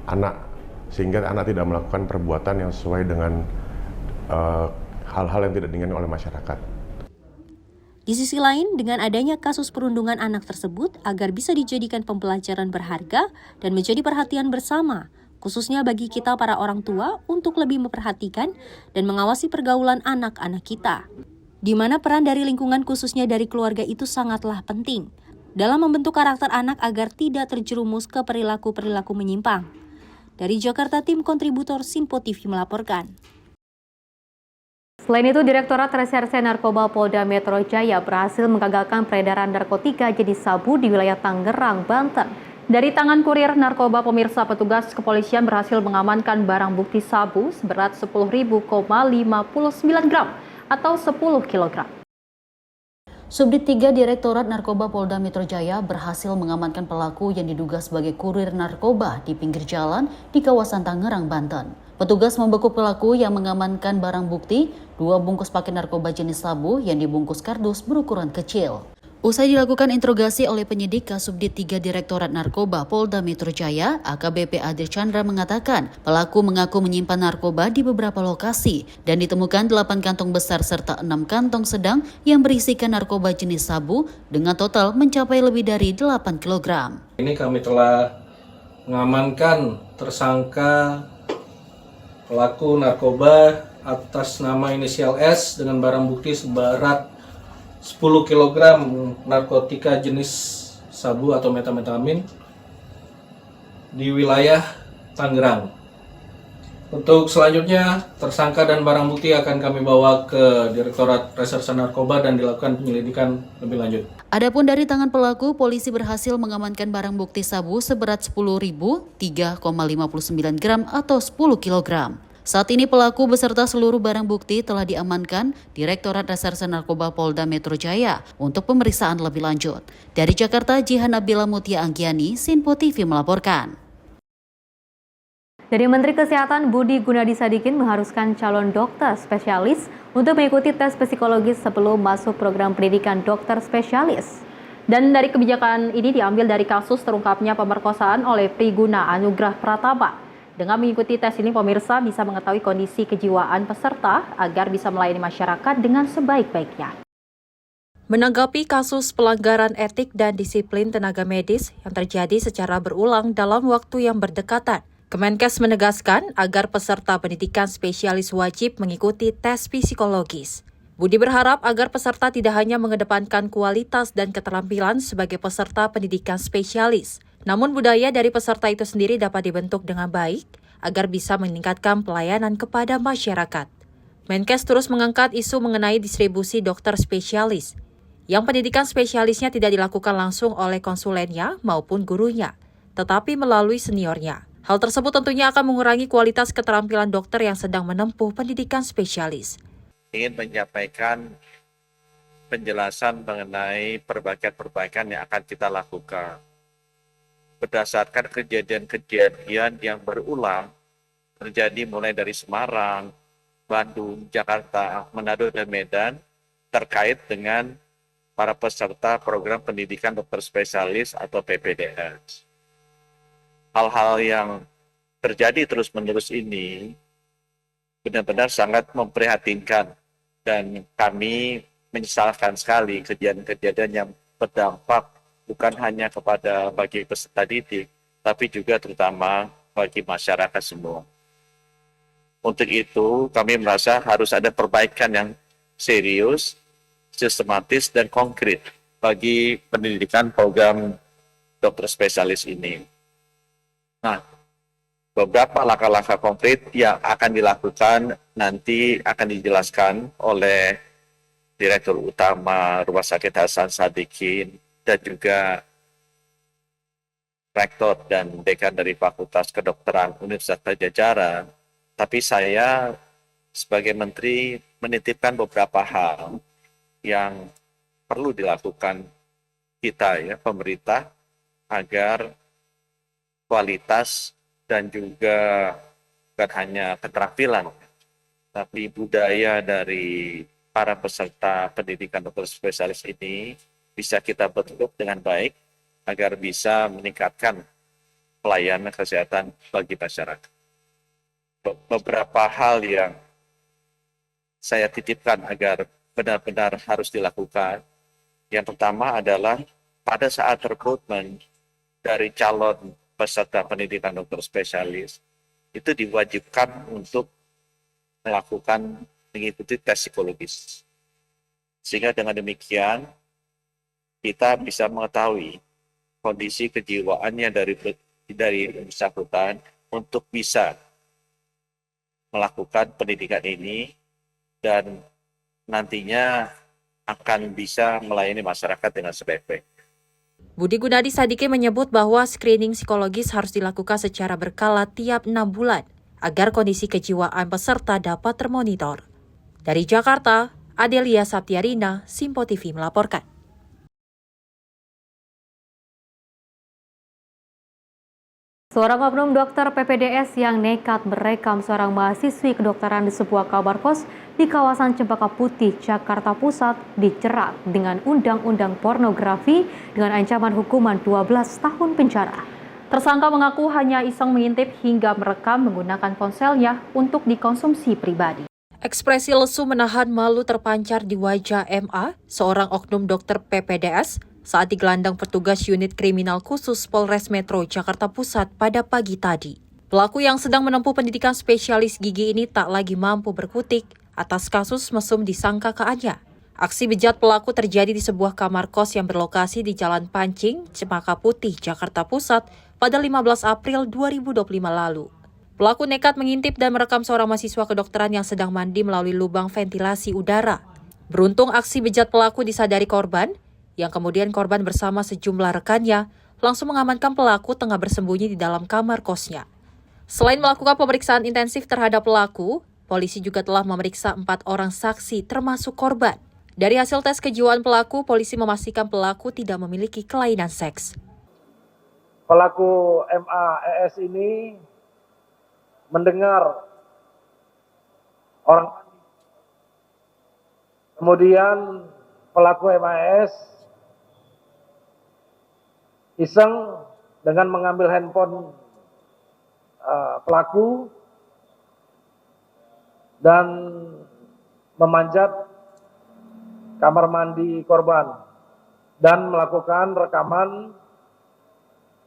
anak, sehingga anak tidak melakukan perbuatan yang sesuai dengan hal-hal yang tidak diinginkan oleh masyarakat. Di sisi lain, dengan adanya kasus perundungan anak tersebut agar bisa dijadikan pembelajaran berharga dan menjadi perhatian bersama, khususnya bagi kita para orang tua untuk lebih memperhatikan dan mengawasi pergaulan anak-anak kita, di mana peran dari lingkungan khususnya dari keluarga itu sangatlah penting dalam membentuk karakter anak agar tidak terjerumus ke perilaku-perilaku menyimpang. Dari Jakarta, tim kontributor Simpo TV melaporkan. Selain itu, Direktorat Reserse Narkoba Polda Metro Jaya berhasil menggagalkan peredaran narkotika jenis sabu di wilayah Tangerang, Banten. Dari tangan kurir narkoba, pemirsa, petugas kepolisian berhasil mengamankan barang bukti sabu seberat 10.059 gram atau 10 kg. Subdit 3 Direktorat Narkoba Polda Metro Jaya berhasil mengamankan pelaku yang diduga sebagai kurir narkoba di pinggir jalan di kawasan Tangerang, Banten. Petugas membekuk pelaku yang mengamankan barang bukti 2 bungkus paket narkoba jenis sabu yang dibungkus kardus berukuran kecil. Usai dilakukan interogasi oleh penyidik Kasubdit 3 Direktorat Narkoba Polda Metro Jaya, AKBP Adri Chandra mengatakan pelaku mengaku menyimpan narkoba di beberapa lokasi dan ditemukan 8 kantong besar serta 6 kantong sedang yang berisikan narkoba jenis sabu dengan total mencapai lebih dari 8 kg. Ini kami telah mengamankan tersangka pelaku narkoba atas nama inisial S dengan barang bukti seberat 10 kg narkotika jenis sabu atau metamfetamin di wilayah Tangerang. Untuk selanjutnya, tersangka dan barang bukti akan kami bawa ke Direktorat Reserse Narkoba dan dilakukan penyelidikan lebih lanjut. Adapun dari tangan pelaku, polisi berhasil mengamankan barang bukti sabu seberat 10.003,59 gram atau 10 kg. Saat ini pelaku beserta seluruh barang bukti telah diamankan Direktorat Reserse Narkoba Polda Metro Jaya untuk pemeriksaan lebih lanjut. Dari Jakarta, Jihan Nabila Mutia Anggiani, Sinpo TV melaporkan. Dari Menteri Kesehatan Budi Gunadi Sadikin mengharuskan calon dokter spesialis untuk mengikuti tes psikologis sebelum masuk program pendidikan dokter spesialis. Dan dari kebijakan ini diambil dari kasus terungkapnya pemerkosaan oleh Priguna Anugrah Pratama. Dengan mengikuti tes ini, pemirsa bisa mengetahui kondisi kejiwaan peserta agar bisa melayani masyarakat dengan sebaik-baiknya. Menanggapi kasus pelanggaran etik dan disiplin tenaga medis yang terjadi secara berulang dalam waktu yang berdekatan, Kemenkes menegaskan agar peserta pendidikan spesialis wajib mengikuti tes psikologis. Budi berharap agar peserta tidak hanya mengedepankan kualitas dan keterampilan sebagai peserta pendidikan spesialis, namun budaya dari peserta itu sendiri dapat dibentuk dengan baik agar bisa meningkatkan pelayanan kepada masyarakat. Menkes terus mengangkat isu mengenai distribusi dokter spesialis, yang pendidikan spesialisnya tidak dilakukan langsung oleh konsulennya maupun gurunya, tetapi melalui seniornya. Hal tersebut tentunya akan mengurangi kualitas keterampilan dokter yang sedang menempuh pendidikan spesialis. Ingin menyampaikan penjelasan mengenai perbaikan-perbaikan yang akan kita lakukan. Berdasarkan kejadian-kejadian yang berulang terjadi mulai dari Semarang, Bandung, Jakarta, Manado, dan Medan terkait dengan para peserta program pendidikan dokter spesialis atau PPDS. Hal-hal yang terjadi terus-menerus ini benar-benar sangat memprihatinkan dan kami menyesalkan sekali kejadian-kejadian yang berdampak bukan hanya kepada bagi peserta didik, tapi juga terutama bagi masyarakat semua. Untuk itu, kami merasa harus ada perbaikan yang serius, sistematis, dan konkret bagi pendidikan program dokter spesialis ini. Nah, beberapa langkah-langkah konkret yang akan dilakukan nanti akan dijelaskan oleh Direktur Utama Rumah Sakit Hasan Sadikin dan juga Rektor dan Dekan dari Fakultas Kedokteran Universitas Pajajaran. Tapi saya sebagai Menteri menitipkan beberapa hal yang perlu dilakukan kita ya, pemerintah, agar kualitas dan juga bukan hanya keterampilan, tapi budaya dari para peserta pendidikan dokter spesialis ini bisa kita bentuk dengan baik agar bisa meningkatkan pelayanan kesehatan bagi masyarakat. Beberapa hal yang saya titipkan agar benar-benar harus dilakukan. Yang pertama adalah pada saat rekrutmen dari calon peserta pendidikan dokter spesialis itu diwajibkan untuk mengikuti tes psikologis. Sehingga dengan demikian kita bisa mengetahui kondisi kejiwaannya dari bersangkutan untuk bisa melakukan pendidikan ini dan nantinya akan bisa melayani masyarakat dengan sebaik-baiknya. Budi Gunadi Sadikin menyebut bahwa screening psikologis harus dilakukan secara berkala tiap 6 bulan agar kondisi kejiwaan peserta dapat termonitor. Dari Jakarta, Adelia Saptiarina, Simpo TV melaporkan. Seorang oknum dokter PPDS yang nekat merekam seorang mahasiswi kedokteran di sebuah kamar kos di kawasan Cempaka Putih, Jakarta Pusat dijerat dengan undang-undang pornografi dengan ancaman hukuman 12 tahun penjara. Tersangka mengaku hanya iseng mengintip hingga merekam menggunakan ponselnya untuk dikonsumsi pribadi. Ekspresi lesu menahan malu terpancar di wajah MA, seorang oknum dokter PPDS, saat digelandang petugas unit kriminal khusus Polres Metro Jakarta Pusat pada pagi tadi. Pelaku yang sedang menempuh pendidikan spesialis gigi ini tak lagi mampu berkutik atas kasus mesum disangkakannya. Aksi bejat pelaku terjadi di sebuah kamar kos yang berlokasi di Jalan Pancing, Cempaka Putih, Jakarta Pusat pada 15 April 2025 lalu. Pelaku nekat mengintip dan merekam seorang mahasiswa kedokteran yang sedang mandi melalui lubang ventilasi udara. Beruntung aksi bejat pelaku disadari korban, yang kemudian korban bersama sejumlah rekannya langsung mengamankan pelaku tengah bersembunyi di dalam kamar kosnya. Selain melakukan pemeriksaan intensif terhadap pelaku, polisi juga telah memeriksa 4 orang saksi termasuk korban. Dari hasil tes kejiwaan pelaku, polisi memastikan pelaku tidak memiliki kelainan seks. Pelaku MAES ini mendengar orang, kemudian pelaku MAES iseng dengan mengambil handphone pelaku dan memanjat kamar mandi korban dan melakukan rekaman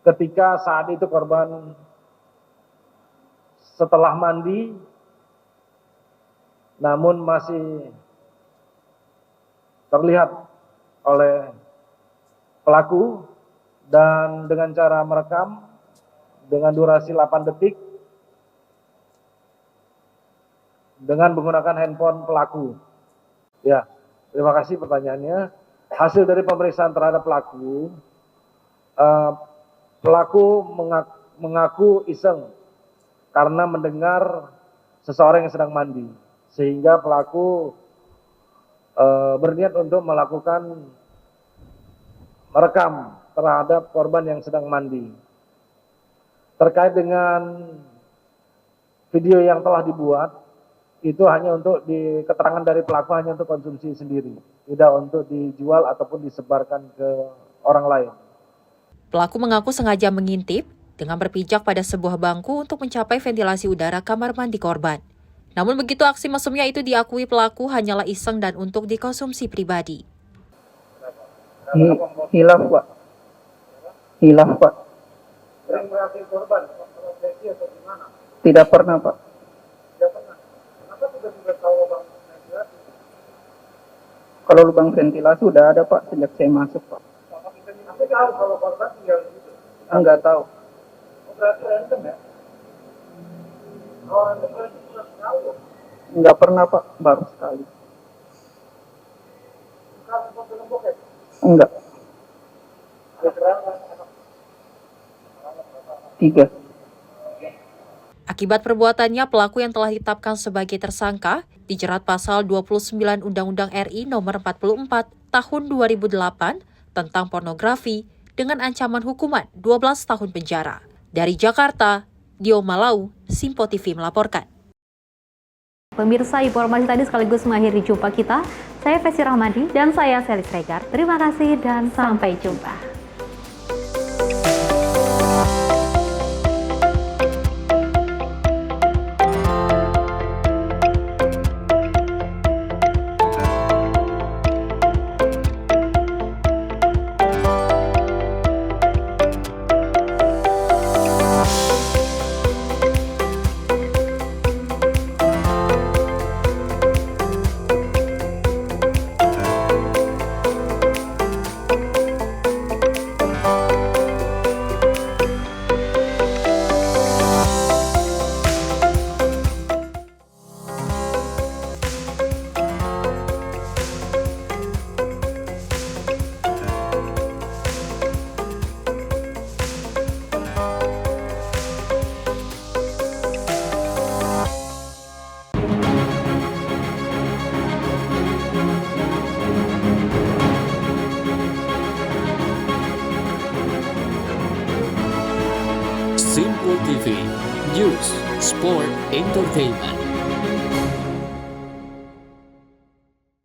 ketika saat itu korban setelah mandi namun masih terlihat oleh pelaku, dan dengan cara merekam dengan durasi 8 detik dengan menggunakan handphone pelaku. Ya. Terima kasih pertanyaannya. Hasil dari pemeriksaan terhadap pelaku, mengaku iseng karena mendengar seseorang yang sedang mandi, sehingga pelaku berniat untuk melakukan merekam terhadap korban yang sedang mandi. Terkait dengan video yang telah dibuat, itu hanya untuk keterangan dari pelaku hanya untuk konsumsi sendiri, tidak untuk dijual ataupun disebarkan ke orang lain. Pelaku mengaku sengaja mengintip dengan berpijak pada sebuah bangku untuk mencapai ventilasi udara kamar mandi korban. Namun begitu aksi mesumnya itu diakui pelaku hanyalah iseng dan untuk dikonsumsi pribadi. Hilaf, Pak. Hilaf, Pak. Sering berhasil korban, atau gimana? Tidak pernah, Pak. Tidak pernah. Kenapa tiba-tiba tahu lubang ventilasi? Kalau lubang ventilasi udah ada, Pak, sejak saya masuk, Pak. Tapi tahu kalau korban tinggal di situ? Enggak tahu. Oh, berarti random ya? Oh, random berarti sudah tahu. Enggak pernah, Pak, baru sekali. Kamu mau film bokep? Enggak. 3. Akibat perbuatannya, pelaku yang telah ditetapkan sebagai tersangka dijerat pasal 29 Undang-Undang RI Nomor 44 Tahun 2008 tentang pornografi dengan ancaman hukuman 12 tahun penjara. Dari Jakarta, Dio Malau, Simpo TV melaporkan. Pemirsa, informasi tadi sekaligus mengakhiri jumpa kita. Saya Fesi Rahmadi dan saya Selis Regar. Terima kasih dan sampai jumpa. Simpo TV, News, Sport, Entertainment.